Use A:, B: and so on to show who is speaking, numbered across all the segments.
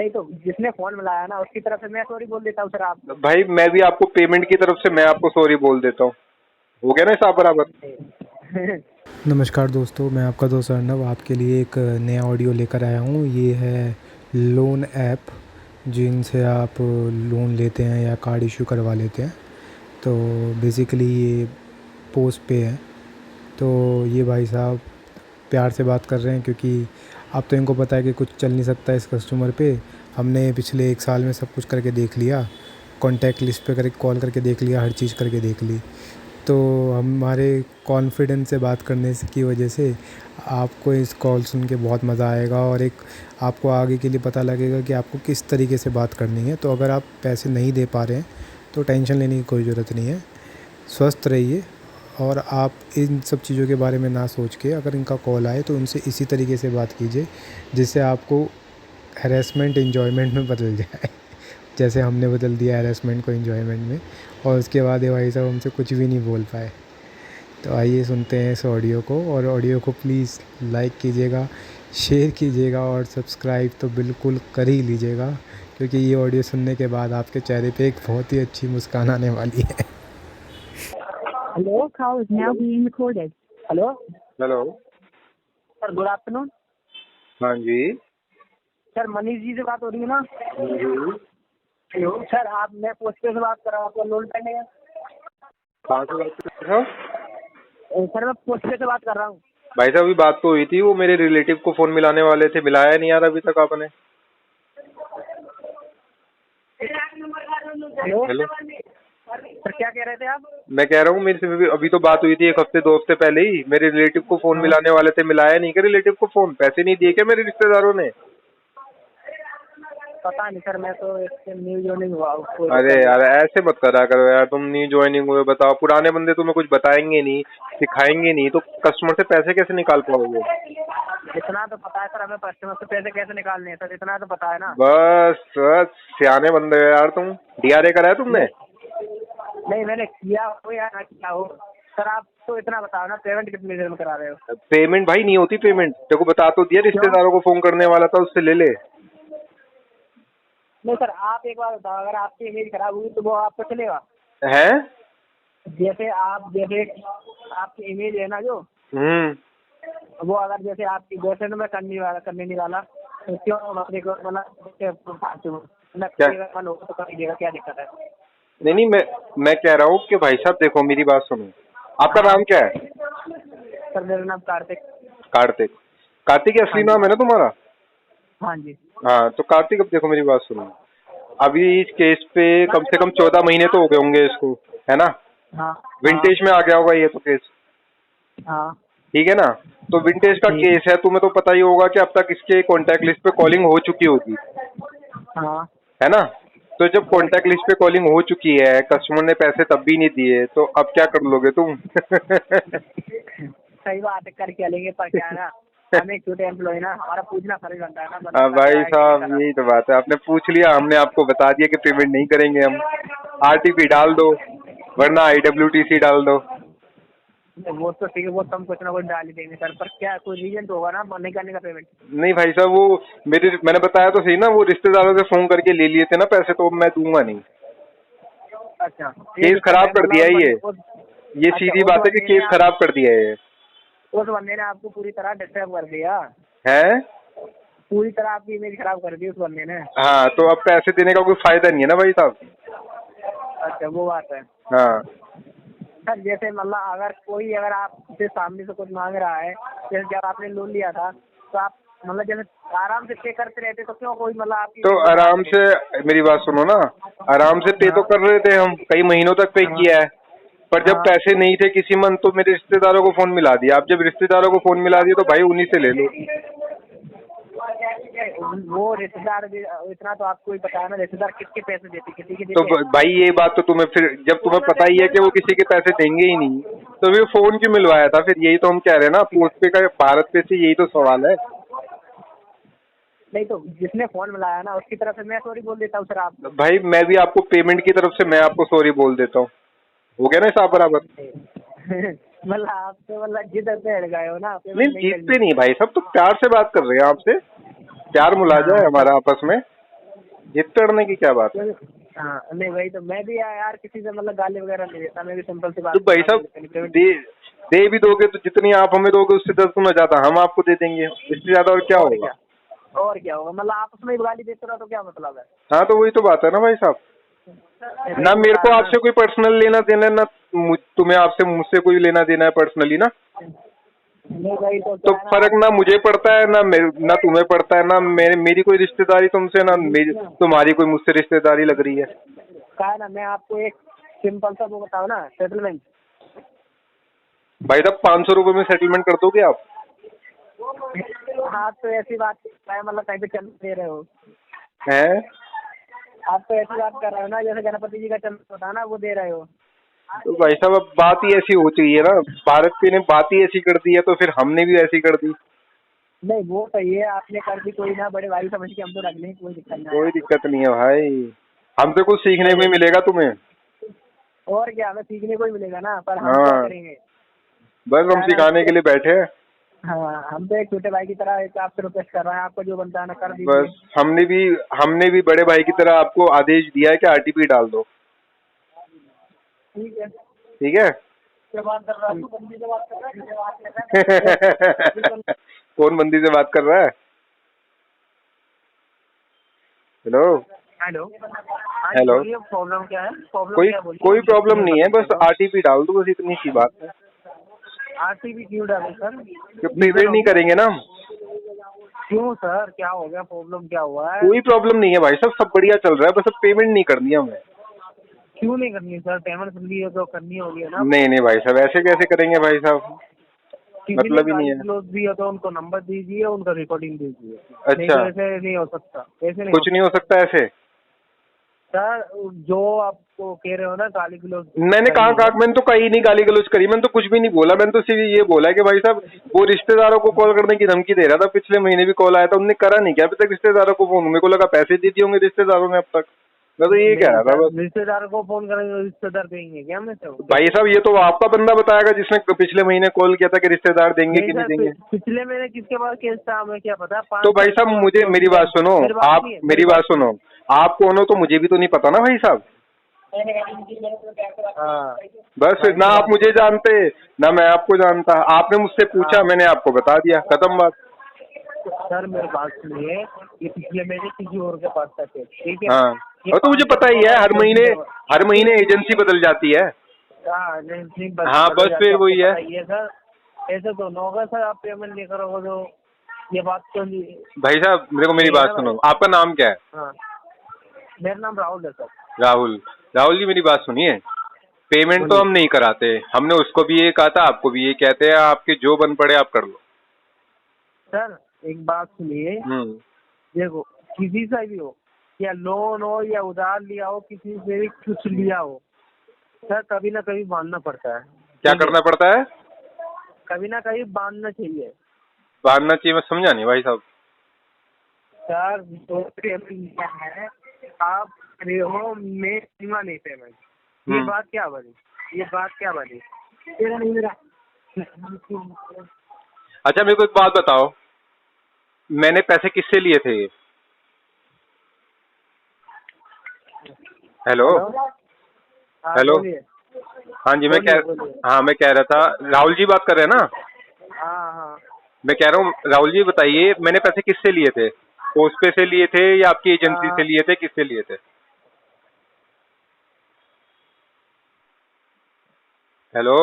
A: नहीं तो जिसने फोन मिलाया ना उसकी तरफ से मैं सॉरी बोल देता हूँ सर। आप
B: भाई मैं भी आपको पेमेंट की तरफ से मैं आपको सॉरी बोल देता हूँ। हो गया ना हिसाब बराबर।
C: नमस्कार दोस्तों, मैं आपका दोस्त अर्नव आपके लिए एक नया ऑडियो लेकर आया हूँ। ये है लोन ऐप जिनसे आप लोन लेते हैं या कार्ड इशू करवा लेते हैं। तो बेसिकली ये पोस्ट पे है। तो ये भाई साहब प्यार से बात कर रहे हैं क्योंकि अब तो इनको पता है कि कुछ चल नहीं सकता इस कस्टमर पे। हमने पिछले 1 साल में सब कुछ करके देख लिया, कॉन्टैक्ट लिस्ट पे करके कॉल करके देख लिया, हर चीज़ करके देख ली। तो हमारे कॉन्फिडेंस से बात करने की वजह से आपको इस कॉल सुन के बहुत मज़ा आएगा और एक आपको आगे के लिए पता लगेगा कि आपको किस तरीके से बात करनी है। तो अगर आप पैसे नहीं दे पा रहे हैं तो टेंशन लेने की कोई ज़रूरत नहीं है, स्वस्थ रहिए और आप इन सब चीज़ों के बारे में ना सोच के अगर इनका कॉल आए तो उनसे इसी तरीके से बात कीजिए जिससे आपको हैरेसमेंट एन्जॉयमेंट में बदल जाए जैसे हमने बदल दिया हैरेसमेंट को एन्जॉयमेंट में, और उसके बाद ये भाई साहब हमसे कुछ भी नहीं बोल पाए। तो आइए सुनते हैं इस ऑडियो को, और ऑडियो को प्लीज़ लाइक कीजिएगा, शेयर कीजिएगा और सब्सक्राइब तो बिल्कुल कर ही लीजिएगा क्योंकि ये ऑडियो सुनने के बाद आपके चेहरे पे एक बहुत ही अच्छी मुस्कान आने वाली है।
A: Hello, call is now being recorded. Hello
B: hello.
A: Sir, good afternoon.
B: हाँ जी।
A: सर, मनीष जी से बात हो रही है ना?
B: जी।
A: हेलो सर, आप मैं पोस्टपे से बात कर रहा हूँ, आपका लोन पेंडिंग है।
B: कहाँ से बात कर रहे हो?
A: सर मैं पोस्टपे से बात कर रहा हूँ।
B: भाई साहब अभी बात तो हुई थी, वो मेरे रिलेटिव को फोन मिलाने वाले थे, मिलाया नहीं यार अभी तक आपने।
A: Hello
B: hello.
A: सर, क्या कह रहे थे आप?
B: मैं कह रहा हूँ मेरे से अभी तो बात हुई थी 1 हफ्ते 2 हफ्ते पहले ही, मेरे रिलेटिव को फोन मिलाने वाले थे, मिलाया नहीं क्या रिलेटिव को फोन? पैसे नहीं दिए क्या मेरे रिश्तेदारों ने?
A: पता नहीं सर, मैं तो इससे न्यू जॉइनिंग हुआ हूँ।
B: अरे यार ऐसे मत करा करो यार, तुम न्यू ज्वाइनिंग हुए, बताओ पुराने बंदे तुम्हें कुछ बताएंगे नहीं, सिखाएंगे नहीं, तो कस्टमर से पैसे कैसे निकाल पाओगे?
A: इतना तो पता है सर, हमें कस्टमर से पैसे कैसे निकालने हैं सर, इतना तो पता है ना।
B: बस सियाने बंदे हो यार तुम। डीआरए कराया तुमने?
A: नहीं, मैंने किया हो या ना किया हो सर, आप तो इतना बताओ ना, पेमेंट कितनी देर में करा रहे हो?
B: पेमेंट भाई नहीं होती पेमेंट, देखो बता तो दिया, रिश्तेदारों को फोन करने वाला था, उससे ले ले।
A: नहीं सर, आप एक बार बताओ, अगर आपकी इमेज खराब हुई तो वो आपको चलेगा?
B: हैं?
A: जैसे आपकी इमेज है ना जो, वो अगर जैसे आपकी गर्लफ्रेंड में करने नहीं वाला तो क्यों अपने को मन हो तो कर लीजिएगा, क्या दिक्कत है?
B: नहीं नहीं, मैं कह रहा हूँ कि भाई साहब देखो मेरी बात सुनो, आपका नाम क्या है?
A: सर, मेरा नाम कार्तिक।
B: कार्तिक। कार्तिक असली नाम है ना तुम्हारा?
A: हाँ जी।
B: हाँ तो कार्तिक अब देखो मेरी बात सुनो, अभी इस केस पे कम से कम 14 महीने तो हो गए होंगे इसको, है ना?
A: हाँ।
B: विंटेज में आ गया होगा ये तो केस।
A: हाँ
B: ठीक है ना? तो विंटेज का केस है, तुम्हें तो पता ही होगा कि अब तक इसके कॉन्टैक्ट लिस्ट पे कॉलिंग हो चुकी होगी,
A: हाँ।
B: है ना? तो जब कॉन्टैक्ट लिस्ट पे कॉलिंग हो चुकी है, कस्टमर ने पैसे तब भी नहीं दिए, तो अब क्या कर लोगे तुम?
A: सही बात है, कर क्या लेंगे, पर क्या है ना, हम एक छोटे एम्प्लॉय ना, हमारा पूछना फर्ज बनता है ना।
B: हाँ भाई साहब यही तो बात है, आपने पूछ लिया, हमने आपको बता दिया कि पेमेंट नहीं करेंगे हम। आरटीपी डाल दो वरना IWTC डाल दो।
A: वो तो ठीक है, वो तो हम कुछ ना कुछ डाल ही देंगे सर, पर क्या कोई रीजन तो होगा ना नहीं करने का पेमेंट?
B: नहीं भाई साहब, वो मैंने बताया तो सही ना, वो रिश्तेदारों से फोन करके ले लिए थे ना पैसे, तो मैं दूंगा नहीं।
A: अच्छा,
B: केस खराब कर दिया है ये सीधी बात है कि केस खराब कर दिया है।
A: उस बंदे ने आपको पूरी तरह डिस्टर्ब कर दिया
B: है?
A: पूरी तरह आपकी इमेज खराब कर दी उस बंदे ने।
B: हाँ तो अब पैसे देने का कोई फायदा नहीं है ना भाई साहब।
A: अच्छा, वो बात है।
B: हाँ
A: सर, जैसे मतलब अगर आपसे सामने से कुछ मांग रहा है, जैसे जब आपने लोन लिया था तो आप मतलब जैसे आराम से पे करते रहते, तो क्यों कोई मतलब आपकी
B: तो आराम से, मेरी बात सुनो ना, आराम से पे तो कर रहे थे हम, कई महीनों तक पे किया है, पर जब पैसे नहीं थे किसी मन तो मेरे रिश्तेदारों को फोन मिला दिया। अब जब रिश्तेदारों को फोन मिला दिया तो भाई उन्हीं से ले लो।
A: वो रिश्तेदार भी इतना तो आपको ही पता है ना, रिश्तेदार किसके पैसे देते, किसी के
B: तो
A: देते।
B: भाई ये बात तो तुम्हें, फिर जब तुम्हें पता ही है कि वो किसी के पैसे देंगे ही नहीं तो फिर फोन क्यों मिलवाया था? फिर यही तो हम कह रहे हैं ना, पोस्ट पे का भारत पे से यही तो सवाल है।
A: नहीं तो जिसने फोन मिलाया ना उसकी तरफ से मैं सॉरी बोल देता हूँ सर। आप
B: भाई मैं भी आपको पेमेंट की तरफ से मैं आपको सॉरी बोल देता हूँ। हो गया ना हिसाब बराबर?
A: मतलब आप तो मतलब जिद पे अड़ गए हो ना।
B: नहीं जीत पे नहीं भाई, सब तो प्यार से बात कर रहे हैं आपसे, प्यार मुलाजा है हमारा आपस में। जिद करने की क्या बात है?
A: हाँ नहीं वही तो मैं भी यार किसी से मतलब गाली वगैरह नहीं देता, मैं भी सिंपल सी बात
B: तो भाई साहब दे भी दोगे तो जितनी आप हमें दोगे उससे 10 गुना ज्यादा हम आपको दे देंगे, इससे ज्यादा और क्या होगा?
A: और क्या होगा, मतलब आपस में ही गाली देते रहो तो क्या मतलब है?
B: हाँ तो वही तो बात है ना भाई साहब। ना मेरे को आपसे कोई पर्सनल लेना देना है, ना तुम्हें आपसे मुझसे कोई लेना देना है पर्सनली ना।
A: नहीं भाई
B: तो फर्क ना मुझे पड़ता है ना तुम्हें पड़ता है, ना मेरी कोई रिश्तेदारी तुमसे, ना तुम्हारी कोई मुझसे रिश्तेदारी लग रही है।
A: क्या है ना, मैं आपको एक सिंपल सा वो बताओ ना, सेटलमेंट।
B: भाई साहब 500 रुपये में सेटलमेंट कर दोगे आप?
A: आप तो ऐसी बात मतलब कहीं पे चल दे रहे हो,
B: हैं?
A: आप तो ऐसी बात कर रहे हो ना जैसे गणपति जी का चंद्र होता है ना, वो दे रहे हो।
B: तो भाई साहब अब बात ही ऐसी हो चुकी है ना, भारत पे ने बात ही ऐसी कर दी है तो फिर हमने भी ऐसी कर दी।
A: नहीं वो सही है, आपने कर दी, कोई ना, बड़े भाई समझ के हम तो रख लें, कोई दिक्कत नहीं
B: कोई
A: है।
B: दिक्कत नहीं है भाई, हमसे कुछ सीखने को ही मिलेगा तुम्हें।
A: और क्या, हमें सीखने को ही मिलेगा ना, पर हम क्या
B: हाँ
A: करेंगे।
B: बस हम सिखाने के लिए बैठे हैं।
A: हाँ हम तो एक छोटे भाई की तरह एक आपसे रिक्वेस्ट कर रहे हैं, आपको जो बनता है ना कर दीजिए।
B: बस हमने भी बड़े भाई की तरह आपको आदेश दिया है कि आरटीपी डाल दो।
A: ठीक है।
B: ठीक है।
A: क्या बात कर रहा है, बंदी से बात कर रहा है।
B: कौन बंदी से बात कर रहा है? Hello
A: hello.
B: हेलो।
A: प्रॉब्लम क्या है? प्रॉब्लम
B: कोई
A: क्या है बोलिए।
B: कोई प्रॉब्लम नहीं है, बस आरटीपी डाल दो, बस इतनी सी बात है।
A: आरटीपी क्यों डालें सर?
B: पेमेंट नहीं करेंगे ना।
A: क्यों सर, क्या हो गया, प्रॉब्लम क्या हुआ है?
B: कोई प्रॉब्लम नहीं है भाई साहब, सब बढ़िया चल रहा है, बस अब पेमेंट नहीं करनी है हमें।
A: क्यों नहीं करनी है सर? पेमेंट सुन ली है तो करनी होगी ना।
B: नहीं नहीं भाई साहब, ऐसे कैसे करेंगे भाई साहब,
A: किसी
B: मतलब ही नहीं है।
A: क्लोज दिया तो उनको नंबर दीजिए, उनका रिकॉर्डिंग दीजिए। नहीं
B: अच्छा
A: तो ऐसे नहीं हो सकता, ऐसे नहीं
B: कुछ नहीं हो सकता ऐसे?
A: सर जो आपको कह रहे हो ना गाली गलौज
B: मैंने कहा मैंने तो कहीं नहीं गाली गलौज करी, मैंने तो कुछ भी नहीं बोला, मैंने तो सिर्फ ये बोला कि भाई साहब वो रिश्तेदारों को कॉल करने की धमकी दे रहा था, पिछले महीने भी कॉल आया था, उनने करा नहीं क्या अभी तक रिश्तेदारों को फोन? मेरे को लगा पैसे दे दिए होंगे रिश्तेदारों ने अब तक, मैं तो ये कह रहा था बस।
A: रिश्तेदार को फोन करेंगे, रिश्तेदार देंगे क्या हमें? तो
B: भाई साहब ये तो आपका बंदा बताएगा जिसने पिछले महीने कॉल किया था कि रिश्तेदार देंगे कि नहीं देंगे।
A: पिछले महीने किसके पास केस था हमें क्या पता।
B: तो भाई साहब मुझे मेरी बात सुनो, आप मेरी बात सुनो, आप कौन हो तो मुझे भी तो नहीं पता ना भाई साहब।
A: हाँ
B: बस फिर ना आप मुझे जानते ना मैं आपको जानता, आपने मुझसे पूछा मैंने आपको बता दिया, खत्म बात।
A: सर मेरी बात सुनिए, ये पिछले महीने किसी और के पास था केस, ठीक है?
B: हाँ और तो मुझे पता ही है, हर महीने एजेंसी बदल जाती है। हाँ बस फिर वही है
A: सर, ऐसे तो न होगा सर, आप पेमेंट नहीं करोगे तो ये बात तो नहीं।
B: भाई साहब मेरे को मेरी बात सुनो, आपका नाम क्या है?
A: हाँ मेरा नाम राहुल है सर।
B: राहुल जी मेरी बात सुनिए, पेमेंट तो हम नहीं कराते, हमने उसको भी ये कहा था, आपको भी ये कहते हैं, आपके जो बन पड़े आप कर लो।
A: सर एक बात सुनिए, देखो किसी से भी हो, या लोन हो या उधार लिया हो, किसी से भी कुछ लिया हो सर, कभी ना कभी बांधना पड़ता है।
B: क्या करना पड़ता है?
A: कभी ना कभी बांधना चाहिए।
B: बांधना चाहिए, मैं समझा नहीं भाई साहब।
A: सर जो पेमेंट है आप करे हो, मैं दूंगा नहीं पेमेंट, ये बात क्या बनी? ये बात क्या बनी? तेरा नहीं मेरा।
B: अच्छा मेरे को एक बात बताओ, मैंने पैसे किससे लिए थे ये? Hello hello. हाँ जी हाँ मैं कह रहा था, राहुल जी बात कर रहे हैं ना?
A: हाँ हाँ
B: मैं कह रहा हूँ राहुल जी बताइए, मैंने पैसे किससे लिए थे? पोस्ट पे से लिए थे या आपकी एजेंसी से लिए थे, किससे लिए थे? हेलो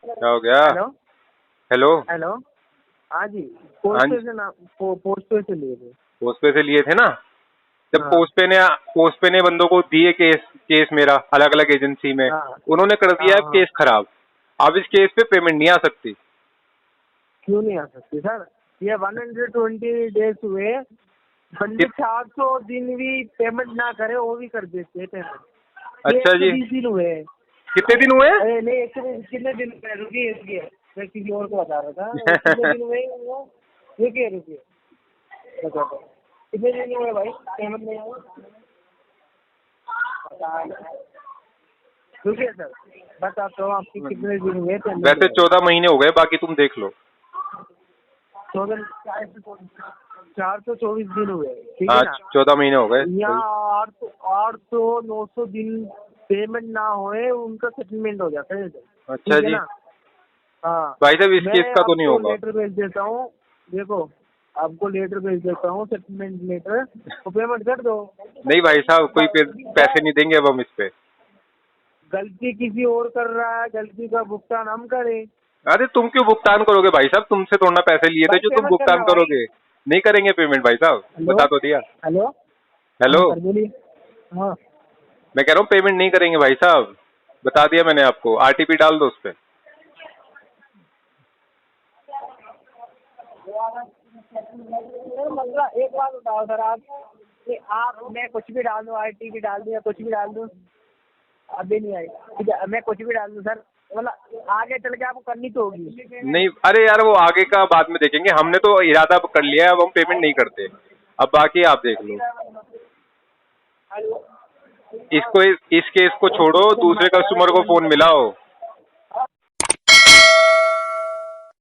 B: क्या हो गया? Hello
A: hello. हाँ जी, पोस्ट पे से लिए थे।
B: पोस्ट पे से लिए थे ना? जब पोस्ट पे ने बंदों को दिए केस मेरा अलग अलग एजेंसी में, उन्होंने कर दिया है केस खराब। अब इस केस पे पेमेंट नहीं आ सकती।
A: क्यों नहीं आ सकती सर? ये 120 डेज हुए, बंदे 400 दिन भी पेमेंट ना करे वो भी कर देते हैं पेमेंट।
B: अच्छा जी
A: 120 दिन हुए।
B: कितने दिन हुए?
A: अरे नहीं, कितने दिन रुकिए, मैं किसी और को बता रहा था। कितने दिन हुए वो? रुकिए कितने दिन हुए भाई पेमेंट नहीं हुआ? रुकिए सर बताता हूँ आपके कितने दिन हुए।
B: वैसे 14 महीने हो गए, बाकी तुम देख लो।
A: 424 दिन हुए, ठीक है
B: हाँ,
A: ना।
B: 14 महीने हो गए।
A: यहाँ 800-900 दिन पेमेंट ना होए उनका सेटलमेंट हो जाता है।
B: अच्छा
A: ठीक है
B: जी।
A: ना। हाँ
B: भाई साहब इस केस का तो नहीं
A: आपको
B: होगा।
A: लेटर भेज देता हूँ, देखो आपको लेटर भेज देता हूँ सेटलमेंट लेटर, तो पेमेंट कर दो।
B: नहीं भाई साहब, कोई पैसे नहीं देंगे अब हम इस पे।
A: गलती किसी और कर रहा है, गलती का भुगतान हम करें।
B: अरे तुम क्यों भुगतान करोगे भाई साहब, तुमसे थोड़ा ना पैसे लिए थे
A: भाई
B: जो तुम
A: पेमेंट
B: भुगतान
A: करना भाई।
B: करोगे। नहीं करेंगे पेमेंट भाई साहब,
A: हेलो
B: बता तो दिया।
A: हेलो
B: हेलो,
A: हाँ, सर बोलिए। हाँ
B: मैं कह रहा हूँ पेमेंट नहीं करेंगे भाई साहब, बता दिया मैंने आपको। आरटीपी डाल दो उस पे।
A: मतलब एक बात बताओ सर, आप मैं कुछ भी डाल दूँ, आरटीपी डाल दूँ या कुछ भी डाल दूँ, अभी नहीं आई, ठीक है मैं कुछ भी डाल दूँ सर, मतलब आगे चल के आपको करनी तो होगी।
B: नहीं, अरे यार वो आगे का बाद में देखेंगे, हमने तो इरादा कर लिया है, अब हम पेमेंट नहीं करते। अब बाकी आप देख लो। इस केस को छोड़ो, दूसरे कस्टमर को फोन मिलाओ।